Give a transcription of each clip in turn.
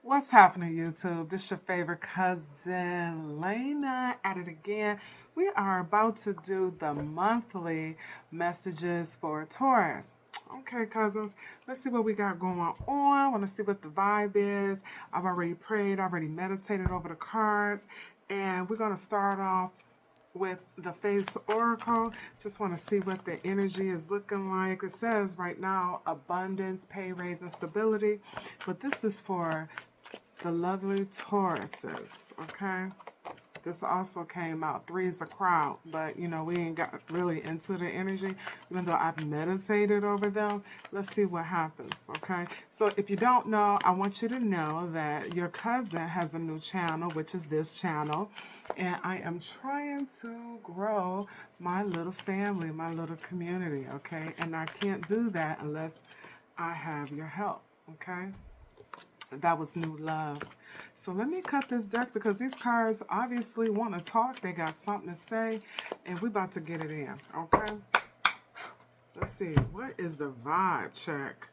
What's happening, YouTube? This your favorite cousin, Lena, at it again. We are about to do the monthly messages for Taurus. Okay, cousins, let's see what we got going on. I want to see what the vibe is. I've already prayed, already meditated over the cards, and we're going to start off with the face oracle. Just want to see what the energy is looking like. It says right now abundance, pay raise, and stability, but this is for the lovely Tauruses, okay? This also came out. Three is a crowd, but you know, we ain't got really into the energy, even though I've meditated over them. Let's see what happens, okay? So if you don't know, I want you to know that your cousin has a new channel, which is this channel, and I am trying to grow my little family, my little community, okay? And I can't do that unless I have your help, okay? That was new love. So let me cut this deck because these cards obviously want to talk. They got something to say, and we about to get it in, okay? Let's see. What is the vibe check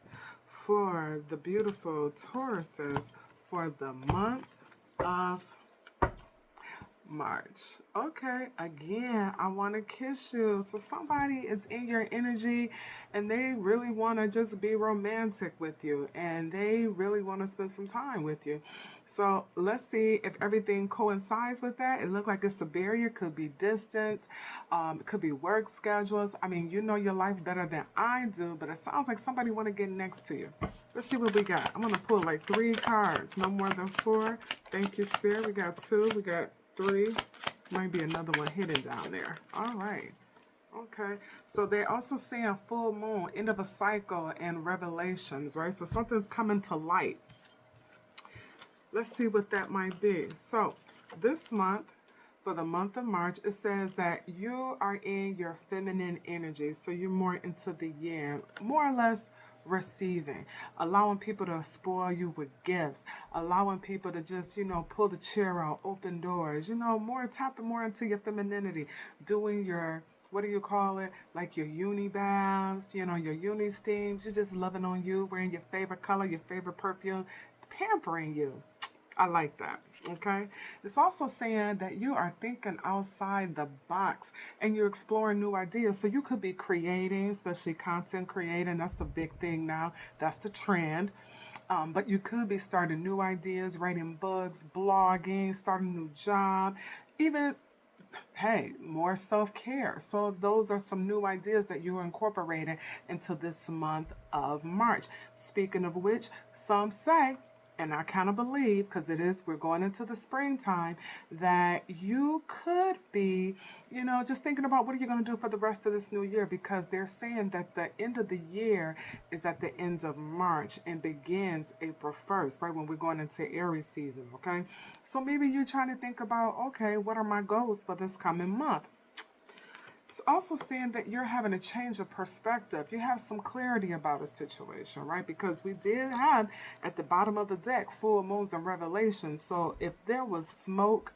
for the beautiful Tauruses for the month of March? Okay, again, I want to kiss you. So somebody is in your energy and they really want to just be romantic with you and they really want to spend some time with you. So let's see if everything coincides with that. It looked like it's a barrier. Could be distance. It could be work schedules. I mean, you know your life better than I do, but it sounds like somebody want to get next to you. Let's see what we got. I'm going to pull like 3 cards, no more than 4. Thank you, Spirit. We got 2. We got 3. Might be another one hidden down there. All right. Okay. So they're also saying full moon, end of a cycle, and revelations, right? So something's coming to light. Let's see what that might be. So this month, for the month of March, it says that you are in your feminine energy. So you're more into the yin, more or less receiving, allowing people to spoil you with gifts, allowing people to just, you know, pull the chair out, open doors, you know, more tapping more into your femininity, doing your, what do you call it? Like your uni baths, you know, your uni steams. You're just loving on you, wearing your favorite color, your favorite perfume, pampering you. I like that. Okay. It's also saying that you are thinking outside the box and you're exploring new ideas. So you could be creating, especially content creating. That's the big thing now. That's the trend. But you could be starting new ideas, writing books, blogging, starting a new job, even hey, more self-care. So those are some new ideas that you're incorporating into this month of March. Speaking of which, some say, and I kind of believe, because it is, we're going into the springtime, that you could be, you know, just thinking about what are you going to do for the rest of this new year, because they're saying that the end of the year is at the end of March and begins April 1st, right, when we're going into Aries season, okay? So maybe you're trying to think about, okay, what are my goals for this coming month? It's also saying that you're having a change of perspective. You have some clarity about a situation, right? Because we did have at the bottom of the deck full moons and revelations. So if there was smoke,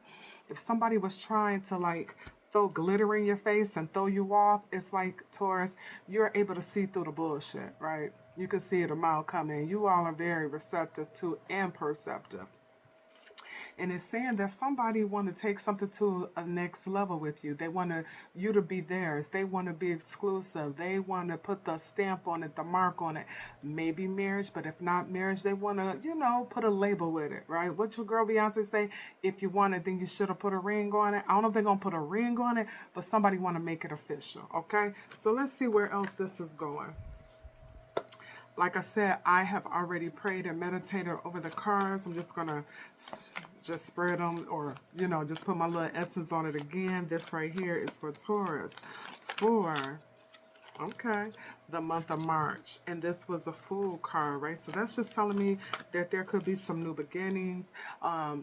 if somebody was trying to like throw glitter in your face and throw you off, it's like Taurus, you're able to see through the bullshit, right? You can see it a mile coming. You all are very receptive to and perceptive. And it's saying that somebody want to take something to a next level with you. They want you to be theirs. They want to be exclusive. They want to put the stamp on it, the mark on it. Maybe marriage, but if not marriage, they want to, you know, put a label with it, right? What your girl Beyonce say, if you want it, then you should have put a ring on it. I don't know if they're going to put a ring on it, but somebody want to make it official, okay? So let's see where else this is going. Like I said, I have already prayed and meditated over the cards. I'm just going to just spread them or, you know, just put my little essence on it again. This right here is for Taurus. Okay, the month of March. And this was a Fool card, right? So that's just telling me that there could be some new beginnings.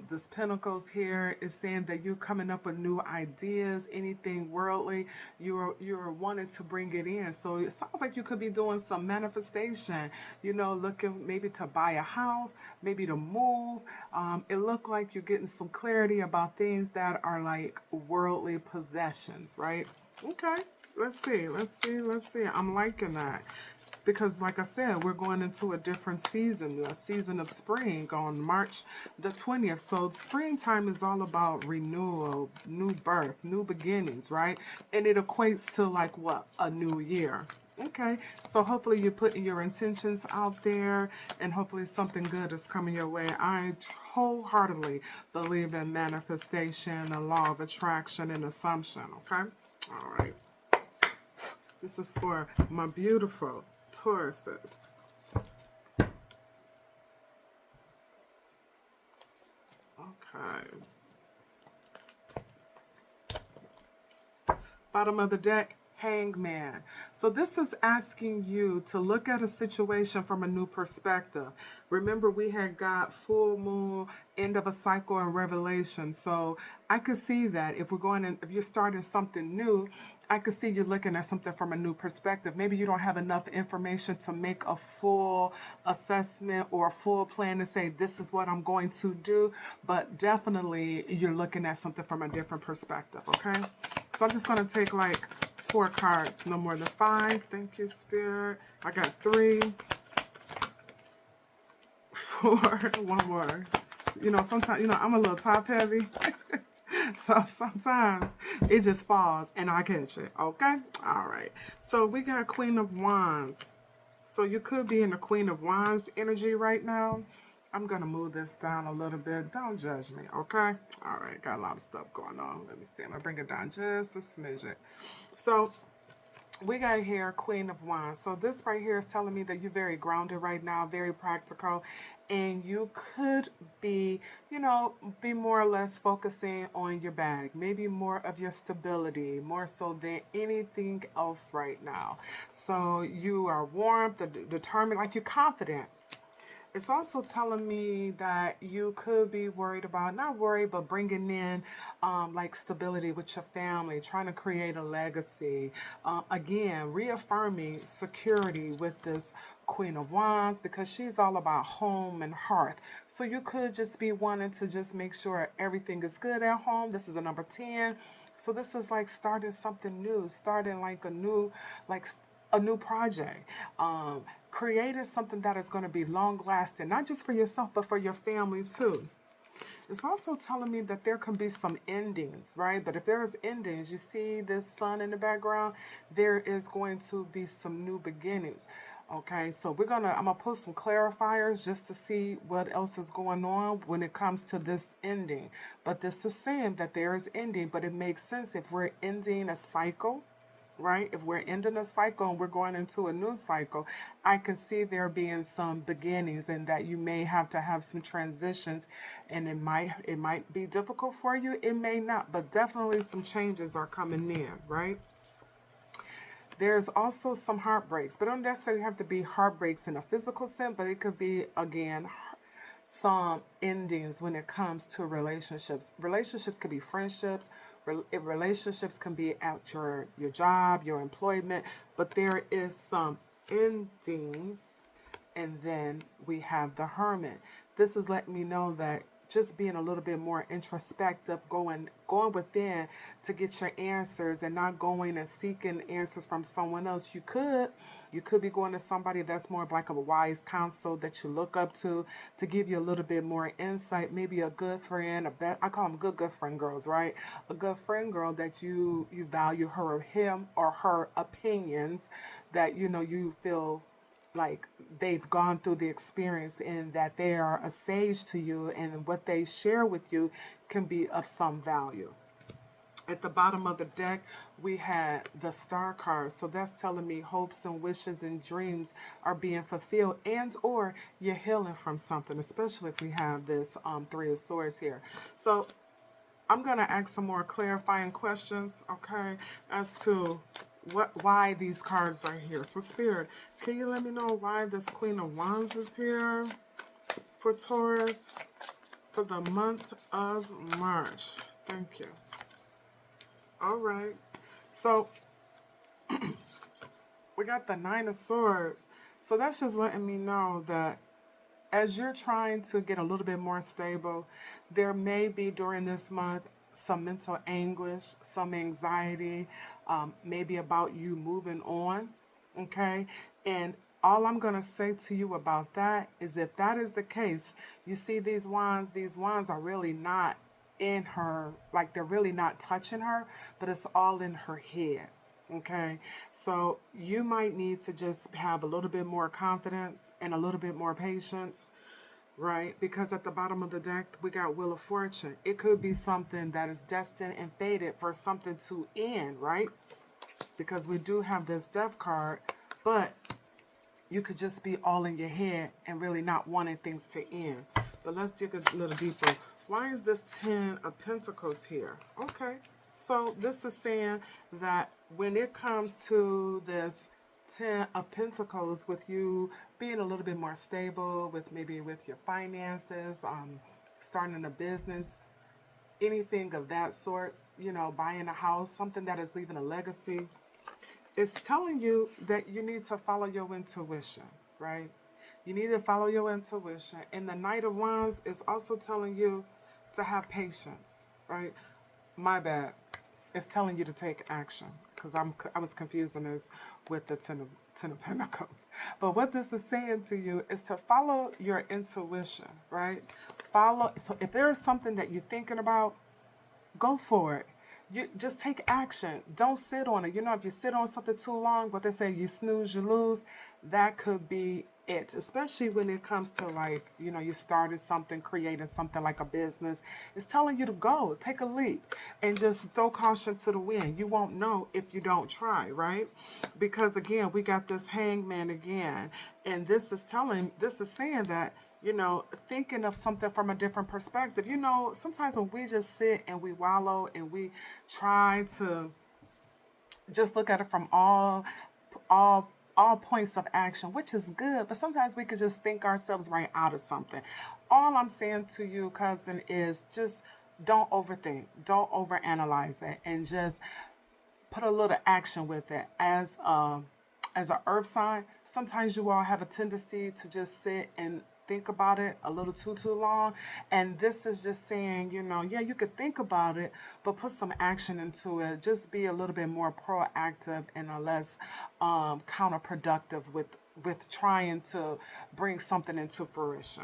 This Pentacles here is saying that you're coming up with new ideas, anything worldly, you're wanting to bring it in. So it sounds like you could be doing some manifestation, you know, looking maybe to buy a house, maybe to move. It looked like you're getting some clarity about things that are like worldly possessions, right? Okay. Let's see. I'm liking that. because like I said, we're going into a different season, a season of spring on March the 20th. So springtime is all about renewal, new birth, new beginnings, right? And it equates to like what? A new year. Okay, so hopefully you're putting your intentions out there and hopefully something good is coming your way. I wholeheartedly believe in manifestation, the law of attraction, and assumption. Okay, all right. This is for my beautiful Tauruses. Okay. Bottom of the deck, Hangman. So this is asking you to look at a situation from a new perspective. Remember, we had got full moon, end of a cycle, and revelation. So I could see that if we're going in, if you're starting something new, I could see you looking at something from a new perspective. Maybe you don't have enough information to make a full assessment or a full plan to say, this is what I'm going to do. But definitely you're looking at something from a different perspective, okay? So I'm just going to take like 4 cards, no more than 5. Thank you, Spirit. I got 3, 4, one more. You know, sometimes, you know, I'm a little top heavy. So sometimes it just falls and I catch it. Okay? All right. So we got Queen of Wands. So you could be in the Queen of Wands energy right now. I'm going to move this down a little bit. Don't judge me, okay? All right, got a lot of stuff going on. Let me see. I'm going to bring it down just a smidgen. So we got here Queen of Wands. So this right here is telling me that you're very grounded right now, very practical, and you could be, you know, be more or less focusing on your bag, maybe more of your stability, more so than anything else right now. So you are warm, determined, like you're confident. It's also telling me that you could be worried about, not worried, but bringing in like stability with your family, trying to create a legacy. Again, reaffirming security with this Queen of Wands because she's all about home and hearth. So you could just be wanting to just make sure everything is good at home. This is a number 10. So this is like starting something new, starting like a new project, creating something that is going to be long lasting, not just for yourself, but for your family too. It's also telling me that there can be some endings, right? But if there is endings, you see this sun in the background, there is going to be some new beginnings. Okay, so I'm gonna put some clarifiers just to see what else is going on when it comes to this ending. But this is saying that there is ending, but it makes sense if we're ending a cycle, right? If we're ending a cycle and we're going into a new cycle, I can see there being some beginnings and that you may have to have some transitions, and it might be difficult for you, it may not, but definitely some changes are coming in, right? There's also some heartbreaks, but don't necessarily have to be heartbreaks in a physical sense, but it could be, again, some endings when it comes to relationships. Relationships could be friendships, relationships can be at your job, your employment, but there is some endings. And then we have the Hermit. This is letting me know that just being a little bit more introspective, going within to get your answers and not going and seeking answers from someone else. You could be going to somebody that's more of like a wise counsel that you look up to give you a little bit more insight. Maybe a good friend, I call them good friend girls, right? A good friend girl that you value her or him or her opinions, that you feel like they've gone through the experience and that they are a sage to you, and what they share with you can be of some value. At the bottom of the deck, we had the Star card. So that's telling me hopes and wishes and dreams are being fulfilled, and or you're healing from something, especially if we have this Three of Swords here. So I'm going to ask some more clarifying questions, okay, as to why these cards are here. So Spirit, can you let me know why this Queen of Wands is here for Taurus for the month of March? Thank you. All right. So we got the Nine of Swords. So that's just letting me know that as you're trying to get a little bit more stable, there may be during this month some mental anguish, some anxiety, maybe about you moving on, okay? And all I'm going to say to you about that is if that is the case, you see these wands are really not in her, like they're really not touching her, but it's all in her head. Okay, so you might need to just have a little bit more confidence and a little bit more patience, right? Because at the bottom of the deck, we got Wheel of Fortune. It could be something that is destined and fated for something to end, right? Because we do have this Death card, but you could just be all in your head and really not wanting things to end. But let's dig a little deeper. Why is this 10 of Pentacles here? Okay, so this is saying that when it comes to this 10 of Pentacles, with you being a little bit more stable with maybe with your finances, starting a business, anything of that sort, you know, buying a house, something that is leaving a legacy, it's telling you that you need to follow your intuition, right? You need to follow your intuition. And the Knight of Wands is also telling you to have patience, right? My bad. It's telling you to take action because I was confusing this with the ten of Pentacles. But what this is saying to you is to follow your intuition, right? Follow. So if there is something that you're thinking about, go for it. You just take action. Don't sit on it. You know, if you sit on something too long, what they say, you snooze, you lose. That could be it. Especially when it comes to, like, you know, you started something, creating something like a business. It's telling you to go, take a leap, and just throw caution to the wind. You won't know if you don't try, right? Because again, we got this Hangman again, and this is saying that, you know, thinking of something from a different perspective. You know, sometimes when we just sit and we wallow and we try to just look at it from all all points of action, which is good, but sometimes we could just think ourselves right out of something. All I'm saying to you, cousin, is just don't overthink, don't overanalyze it, and just put a little action with it. As an earth sign, sometimes you all have a tendency to just sit and think about it a little too long. And this is just saying, you know, yeah, you could think about it, but put some action into it. Just be a little bit more proactive and a less counterproductive with trying to bring something into fruition.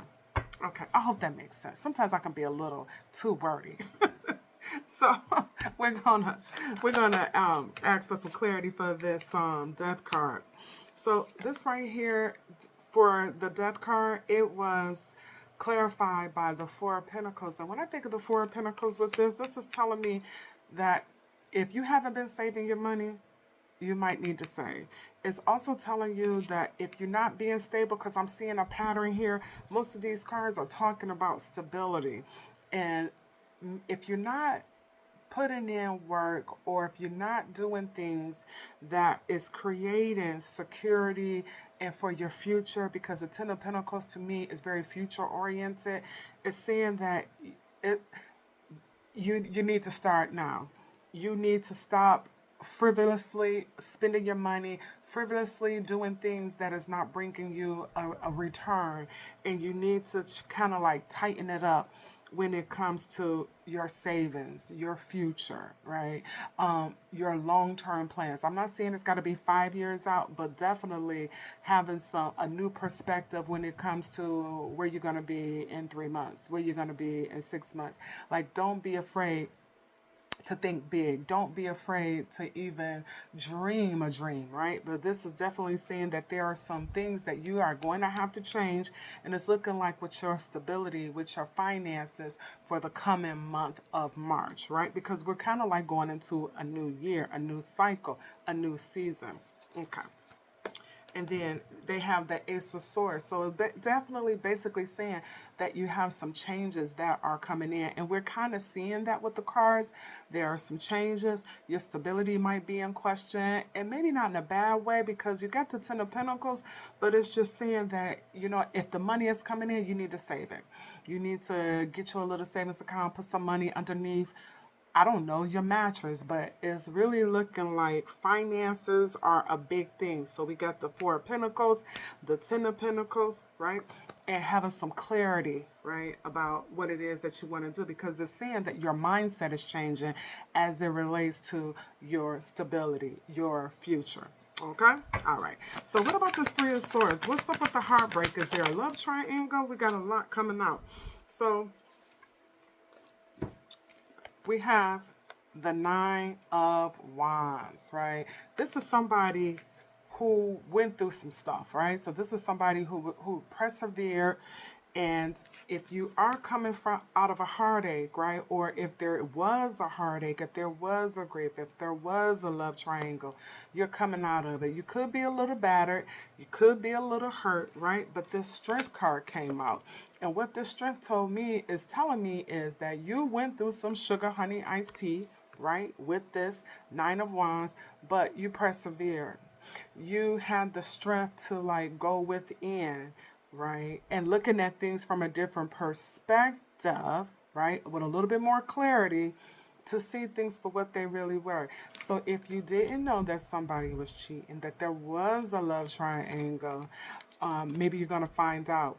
Okay, I hope that makes sense. Sometimes I can be a little too wordy. So we're gonna ask for some clarity for this death cards. So this right here for the death card, it was clarified by the Four of Pentacles. And when I think of the Four of Pentacles with this is telling me that if you haven't been saving your money, you might need to save. It's also telling you that if you're not being stable, because I'm seeing a pattern here, most of these cards are talking about stability. And if you're not putting in work, or if you're not doing things that is creating security and for your future, because the Ten of Pentacles to me is very future oriented, it's saying that it you need to start now. You need to stop frivolously spending your money, frivolously doing things that is not bringing you a return, and you need to kind of like tighten it up when it comes to your savings, your future, right? Your long-term plans. I'm not saying it's got to be 5 years out, but definitely having a new perspective when it comes to where you're going to be in 3 months, where you're going to be in 6 months. Like, don't be afraid to think big. Don't be afraid to even dream a dream, right? But this is definitely saying that there are some things that you are going to have to change, and it's looking like with your stability, with your finances for the coming month of March, right? Because we're kind of like going into a new year, a new cycle, a new season. Okay. And then they have the Ace of Swords. So definitely basically saying that you have some changes that are coming in. And we're kind of seeing that with the cards. There are some changes. Your stability might be in question. And maybe not in a bad way, because you got the Ten of Pentacles. But it's just saying that, you know, if the money is coming in, you need to save it. You need to get you a little savings account, put some money underneath, I don't know, your mattress, but it's really looking like finances are a big thing. So we got the Four of Pentacles, the Ten of Pentacles, right? And having some clarity, right, about what it is that you want to do, because it's saying that your mindset is changing as it relates to your stability, your future. Okay? All right. So what about this Three of Swords? What's up with the heartbreak? Is there a love triangle? We got a lot coming out. So we have the Nine of Wands, right? This is somebody who went through some stuff, right? So this is somebody who persevered. And if you are coming from out of a heartache, right? Or if there was a heartache, if there was a grief, if there was a love triangle, you're coming out of it. You could be a little battered, you could be a little hurt, right? But this strength card came out. And what this strength told me is telling me is that you went through some sugar honey iced tea, right? With this Nine of Wands, but you persevered. You had the strength to like go within, right? And looking at things from a different perspective, right? With a little bit more clarity to see things for what they really were. So if you didn't know that somebody was cheating, that there was a love triangle, maybe you're going to find out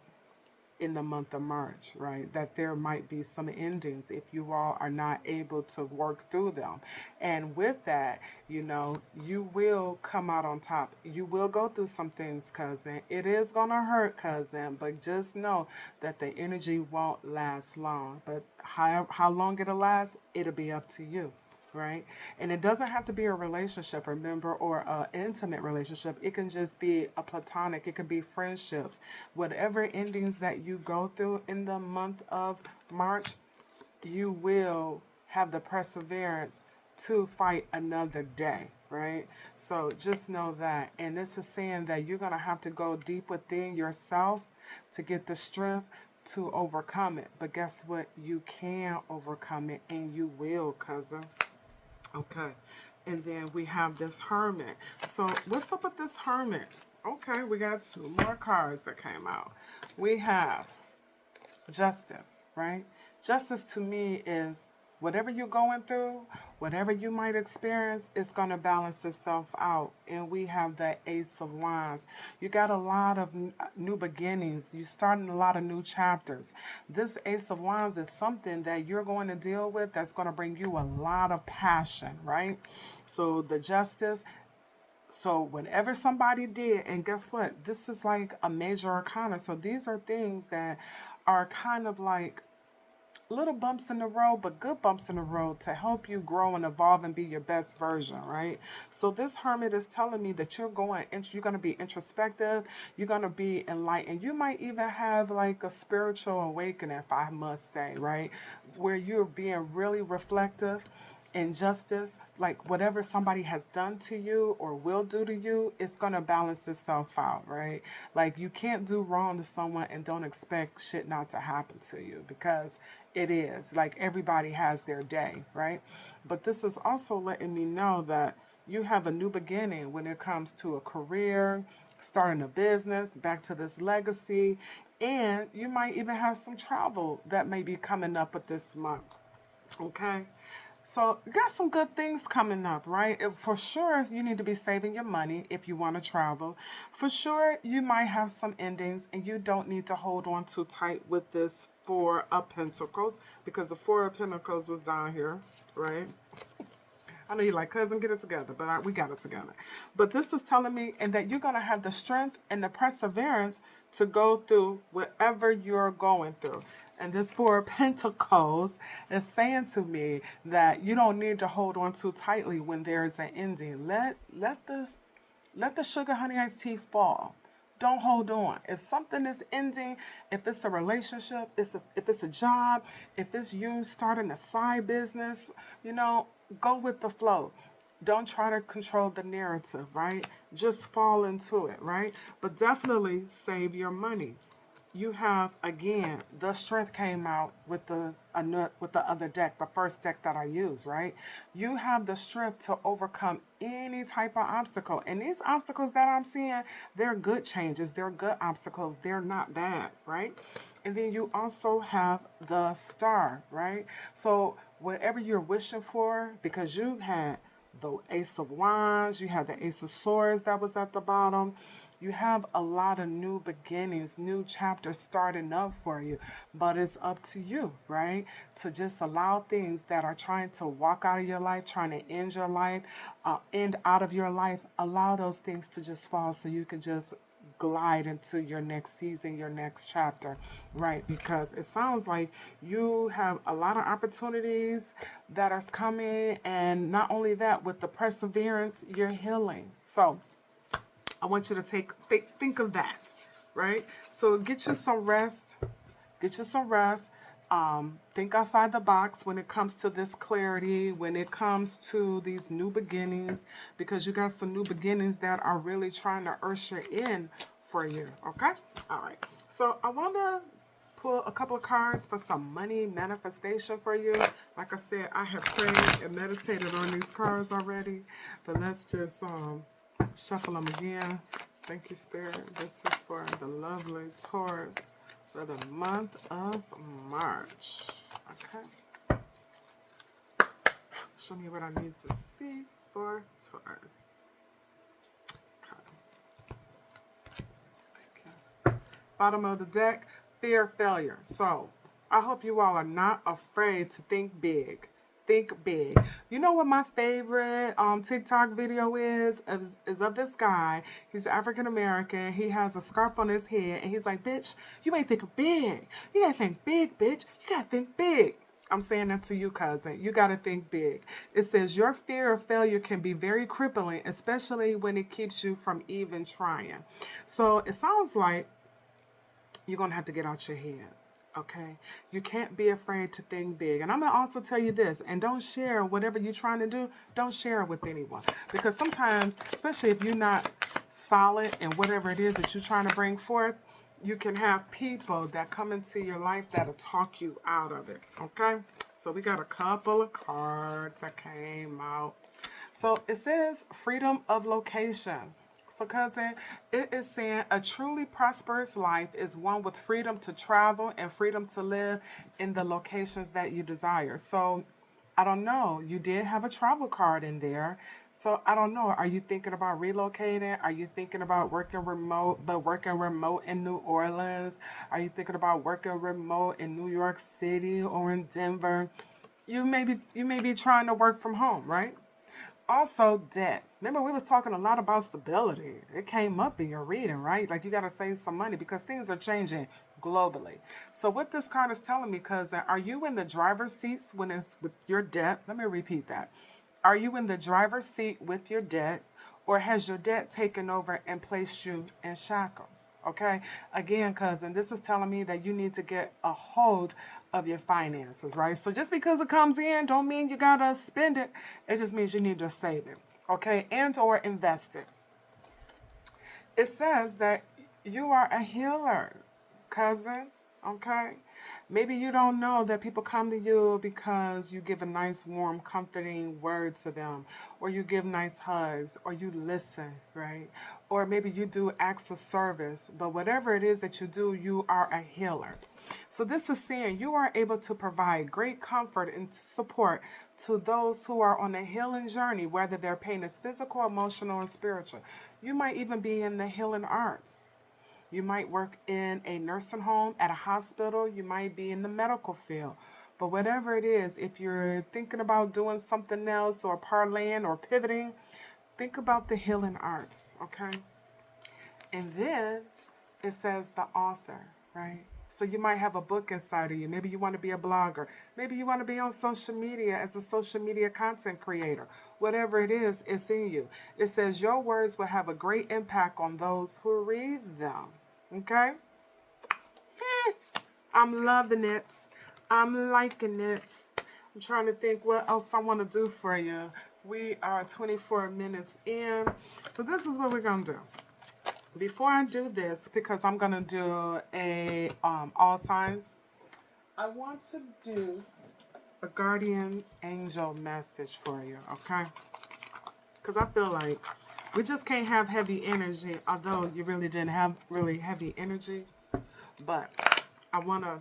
in the month of March, right? That there might be some endings if you all are not able to work through them. And with that, you will come out on top. You will go through some things, cousin. It is going to hurt, cousin, but just know that the energy won't last long. But how long it'll last, it'll be up to you. Right? And it doesn't have to be a relationship, remember, or an intimate relationship. It can just be a platonic, it could be friendships. Whatever endings that you go through in the month of March, you will have the perseverance to fight another day, right? So just know that. And this is saying that you're going to have to go deep within yourself to get the strength to overcome it. But guess what? You can overcome it, and you will, cousin. Okay. And then we have this Hermit. So what's up with this Hermit? Okay, we got two more cards that came out. We have Justice, right? Justice to me is whatever you're going through, whatever you might experience, it's going to balance itself out. And we have the Ace of Wands. You got a lot of new beginnings. You're starting a lot of new chapters. This Ace of Wands is something that you're going to deal with that's going to bring you a lot of passion, right? So the Justice. So whatever somebody did, and guess what? This is like a major arcana. So these are things that are kind of like little bumps in the road, but good bumps in the road to help you grow and evolve and be your best version, right? So this Hermit is telling me that you're going to be introspective, you're going to be enlightened. You might even have like a spiritual awakening, if I must say, right? Where you're being really reflective. Injustice, like whatever somebody has done to you or will do to you, it's going to balance itself out, right? Like you can't do wrong to someone and don't expect shit not to happen to you, because it is. Like everybody has their day, right? But this is also letting me know that you have a new beginning when it comes to a career, starting a business, back to this legacy, and you might even have some travel that may be coming up with this month. Okay? So you got some good things coming up, right? For sure, you need to be saving your money if you want to travel. For sure, you might have some endings, and you don't need to hold on too tight with this Four of Pentacles, because the Four of Pentacles was down here, right? I know you're like, cousin, get it together, but we got it together. But this is telling me and that you're going to have the strength and the perseverance to go through whatever you're going through. And this Four of Pentacles is saying to me that you don't need to hold on too tightly when there's an ending. Let the sugar honey iced tea fall. Don't hold on. If something is ending, if it's a relationship, if it's a job, if it's you starting a side business, go with the flow. Don't try to control the narrative, right? Just fall into it, right? But definitely save your money. You have, again, the strength came out with the other deck, the first deck that I use, right? You have the strength to overcome any type of obstacle. And these obstacles that I'm seeing, they're good changes. They're good obstacles. They're not bad, right? And then you also have the Star, right? So whatever you're wishing for, because you had the Ace of Wands, you had the Ace of Swords that was at the bottom, You have a lot of new beginnings, new chapters starting up for you. But it's up to you, right? To just allow things that are trying to walk out of your life, trying to end your life, end out of your life, allow those things to just fall so you can just glide into your next season, your next chapter, right? Because it sounds like you have a lot of opportunities that are coming, and not only that, with the perseverance, you're healing. So I want you to think of that, right? So get you some rest. Get you some rest. Think outside the box when it comes to this clarity, when it comes to these new beginnings, because you got some new beginnings that are really trying to usher in for you. Okay? All right. So I want to pull a couple of cards for some money manifestation for you. Like I said, I have prayed and meditated on these cards already, but let's just shuffle them again. Thank you, Spirit. This is for the lovely Taurus for the month of March. Okay. Show me what I need to see for Taurus. Okay. Thank you. Bottom of the deck, fear failure. So I hope you all are not afraid to think big. Think big. You know what my favorite TikTok video is of this guy. He's African American. He has a scarf on his head, and he's like, "Bitch, you ain't thinking big. You gotta think big, bitch. You gotta think big." I'm saying that to you, cousin. You gotta think big. It says your fear of failure can be very crippling, especially when it keeps you from even trying. So it sounds like you're gonna have to get out your head. Okay, you can't be afraid to think big. And I'm going to also tell you this, and don't share whatever you're trying to do, don't share it with anyone. Because sometimes, especially if you're not solid in whatever it is that you're trying to bring forth, you can have people that come into your life that'll talk you out of it. Okay, so we got a couple of cards that came out. So it says freedom of location. So, cousin, it is saying a truly prosperous life is one with freedom to travel and freedom to live in the locations that you desire. So, I don't know. You did have a travel card in there. So, I don't know. Are you thinking about relocating? Are you thinking about working remote, but working remote in New Orleans? Are you thinking about working remote in New York City or in Denver? You may be trying to work from home, right? Also, debt. Remember, we was talking a lot about stability. It came up in your reading, right? Like you got to save some money because things are changing globally. So what this card is telling me, cousin, are you in the driver's seats when it's with your debt? Let me repeat that. Are you in the driver's seat with your debt, or has your debt taken over and placed you in shackles? Okay? Again, cousin, this is telling me that you need to get a hold of your finances, right? So just because it comes in don't mean you got to spend it. It just means you need to save it, okay? And or invest it. It says that you are a healer, cousin. Okay? Maybe you don't know that people come to you because you give a nice, warm, comforting word to them, or you give nice hugs, or you listen, right? Or maybe you do acts of service, but whatever it is that you do, you are a healer. So this is saying you are able to provide great comfort and support to those who are on a healing journey, whether their pain is physical, emotional, or spiritual. You might even be in the healing arts. You might work in a nursing home, at a hospital. You might be in the medical field. But whatever it is, if you're thinking about doing something else or parlaying or pivoting, think about the healing arts, okay? And then it says the author, right? So you might have a book inside of you. Maybe you want to be a blogger. Maybe you want to be on social media as a social media content creator. Whatever it is, it's in you. It says your words will have a great impact on those who read them. Okay? I'm loving it. I'm liking it. I'm trying to think what else I want to do for you. We are 24 minutes in. So this is what we're going to do. Before I do this, because I'm going to do a all signs, I want to do a guardian angel message for you, okay? Because I feel like we just can't have heavy energy, although you really didn't have really heavy energy. But I want to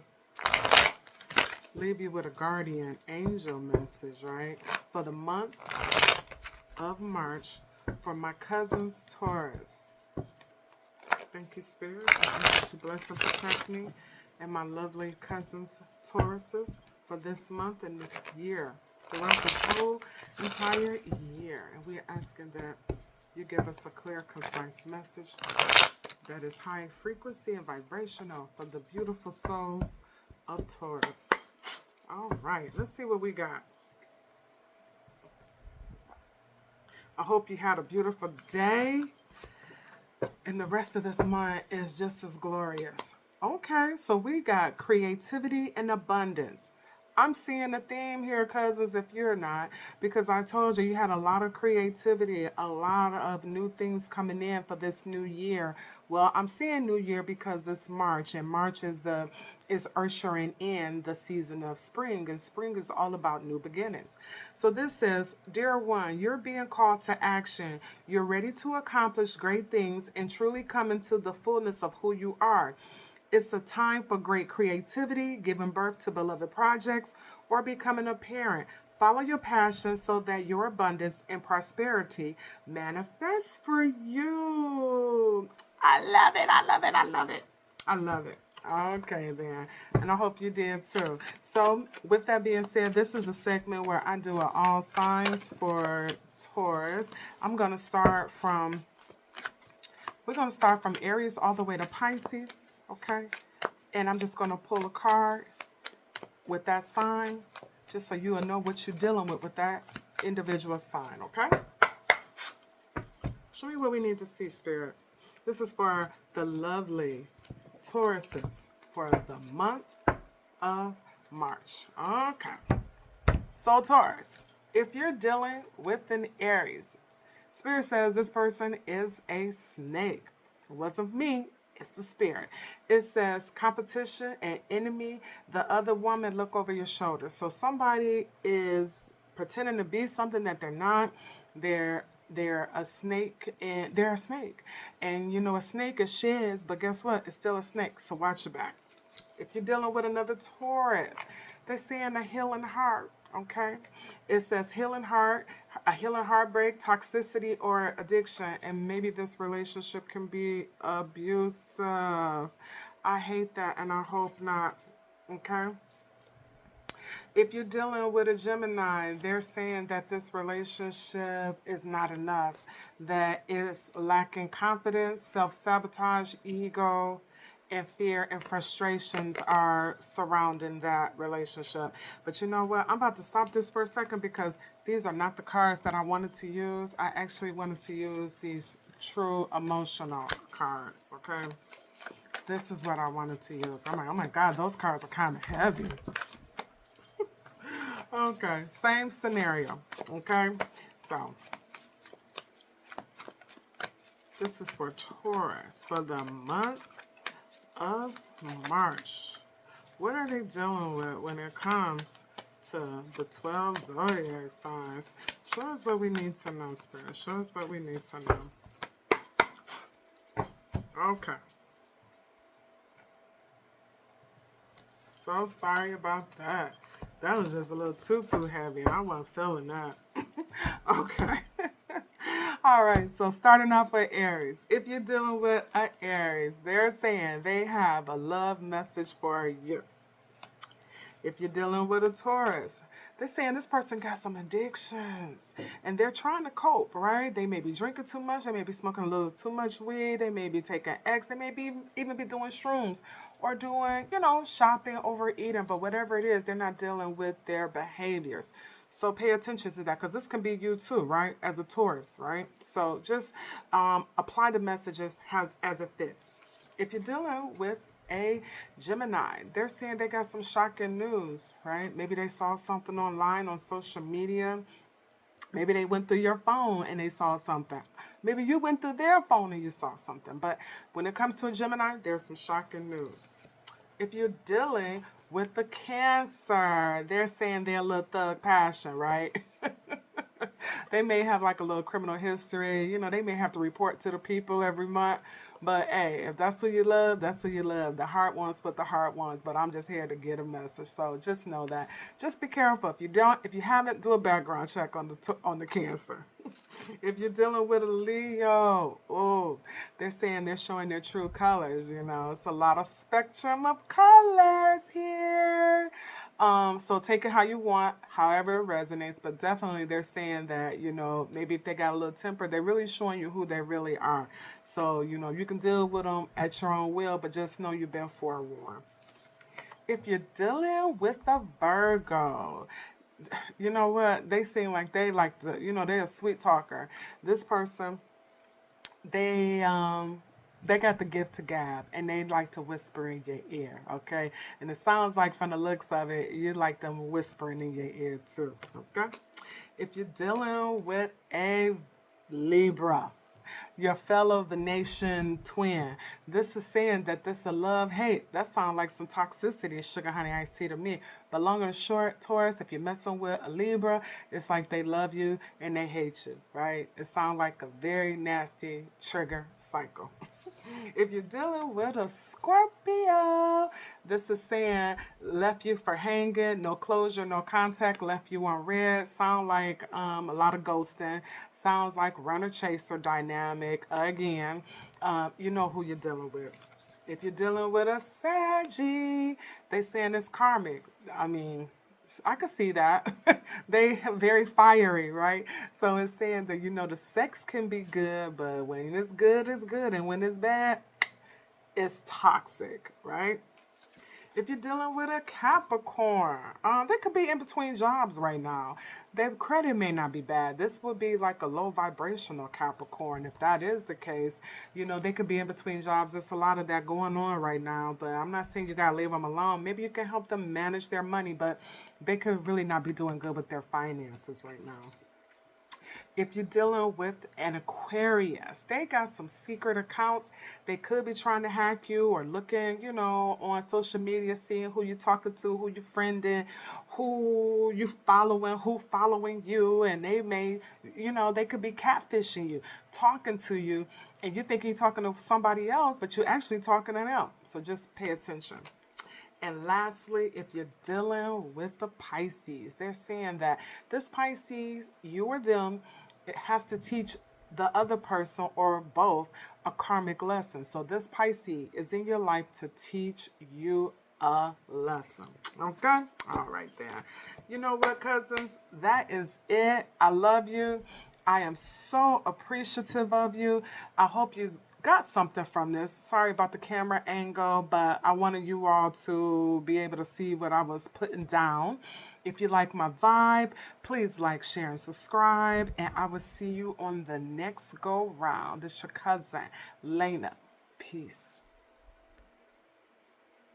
leave you with a guardian angel message, right? For the month of March for my cousins Taurus. Thank you, Spirit. I ask that you bless and protect me and my lovely cousins, Tauruses, for this month and this year, throughout this whole entire year. And we are asking that you give us a clear, concise message that is high frequency and vibrational for the beautiful souls of Taurus. All right, let's see what we got. I hope you had a beautiful day. And the rest of this month is just as glorious. Okay, so we got creativity and abundance. I'm seeing a theme here, cousins, if you're not, because I told you had a lot of creativity, a lot of new things coming in for this new year. Well, I'm seeing new year because it's March, and March is ushering in the season of spring, and spring is all about new beginnings. So this says, dear one, you're being called to action. You're ready to accomplish great things and truly come into the fullness of who you are. It's a time for great creativity, giving birth to beloved projects, or becoming a parent. Follow your passion so that your abundance and prosperity manifests for you. I love it. I love it. I love it. I love it. Okay, then. And I hope you did too. So, with that being said, this is a segment where I do all signs for Taurus. We're going to start from Aries all the way to Pisces. Okay, and I'm just going to pull a card with that sign just so you'll know what you're dealing with that individual sign. Okay, show me what we need to see, Spirit. This is for the lovely Tauruses for the month of March. Okay, so Taurus, if you're dealing with an Aries, Spirit says this person is a snake. It wasn't me. It's the Spirit. It says competition and enemy. The other woman, look over your shoulder. So somebody is pretending to be something that they're not. They're a snake, and they're a snake. And you know, a snake is shiz, but guess what? It's still a snake. So watch your back. If you're dealing with another Taurus, they're saying a healing heart. Okay, it says healing heart, a healing heartbreak, toxicity, or addiction, and maybe this relationship can be abusive. I hate that, and I hope not. Okay. If you're dealing with a Gemini, they're saying that this relationship is not enough, that it's lacking confidence, self-sabotage, ego, and fear and frustrations are surrounding that relationship. But you know what? I'm about to stop this for a second because these are not the cards that I wanted to use. I actually wanted to use these true emotional cards, okay? This is what I wanted to use. I'm like, oh my God, those cards are kind of heavy. Okay, same scenario, okay? So, this is for Taurus for the month of March. What are they dealing with when it comes to the 12 zodiac signs? Show us what we need to know, Spirit. Show us what we need to know. Okay. So sorry about that. That was just a little too heavy. I wasn't feeling that. Okay. All right, so starting off with Aries. If you're dealing with an Aries, they're saying they have a love message for you. If you're dealing with a Taurus, they're saying this person got some addictions and they're trying to cope, right? They may be drinking too much. They may be smoking a little too much weed. They may be taking X. They may be even be doing shrooms or doing, shopping, overeating. But whatever it is, they're not dealing with their behaviors. So pay attention to that because this can be you too, right? As a Taurus, right? So just apply the messages as it fits. If you're dealing with a Gemini, they're saying they got some shocking news, right? Maybe they saw something online on social media. Maybe they went through your phone and they saw something. Maybe you went through their phone and you saw something. But when it comes to a Gemini, there's some shocking news. If you're dealing with the Cancer, they're saying they're a little thug passion, right? They may have like a little criminal history. You know, they may have to report to the people every month. But hey, if that's who you love, that's who you love. The heart wants what the heart wants. But I'm just here to get a message. So just know that. Just be careful. If you haven't, do a background check on the Cancer. If you're dealing with a Leo, oh, they're saying they're showing their true colors. You know, it's a lot of spectrum of colors here. So take it how you want, however it resonates. But definitely, they're saying that, you know, maybe if they got a little temper, they're really showing you who they really are. So, you know, you can deal with them at your own will, but just know you've been forewarned. If you're dealing with a Virgo, you know what? They seem like they like to, you know, they're a sweet talker. This person, they they got the gift to gab and they like to whisper in your ear, okay? And it sounds like from the looks of it, you like them whispering in your ear too, okay? If you're dealing with a Libra, your fellow Venetian twin. This is saying that this is a love hate. That sounds like some toxicity, sugar honey iced tea to me. But long and short, Taurus, if you're messing with a Libra, it's like they love you and they hate you, right? It sounds like a very nasty trigger cycle. If you're dealing with a Scorpio, this is saying left you for hanging, no closure, no contact, left you on red. Sound like a lot of ghosting. Sounds like runner chaser dynamic. Again, you know who you're dealing with. If you're dealing with a Saggy, they saying it's karmic. I mean, I could see that. They very fiery, right? So it's saying that, you know, the sex can be good, but when it's good, it's good. And when it's bad, it's toxic, right? If you're dealing with a Capricorn, they could be in between jobs right now. Their credit may not be bad. This would be like a low vibrational Capricorn. If that is the case, you know, they could be in between jobs. There's a lot of that going on right now, but I'm not saying you got to leave them alone. Maybe you can help them manage their money, but they could really not be doing good with their finances right now. If you're dealing with an Aquarius, they got some secret accounts. They could be trying to hack you or looking, you know, on social media, seeing who you're talking to, who you're friending, who you following, who following you. And they may, you know, they could be catfishing you, talking to you, and you think you're talking to somebody else, but you're actually talking to them. So just pay attention. And lastly, if you're dealing with the Pisces, they're saying that this Pisces, you or them, it has to teach the other person or both a karmic lesson. So this Pisces is in your life to teach you a lesson. Okay? All right, there. You know what, cousins? That is it. I love you. I am so appreciative of you. I hope you got something from this. Sorry about the camera angle, but I wanted you all to be able to see what I was putting down. If you like my vibe, please like, share, and subscribe. And I will see you on the next go round. This is your cousin, Lena. Peace.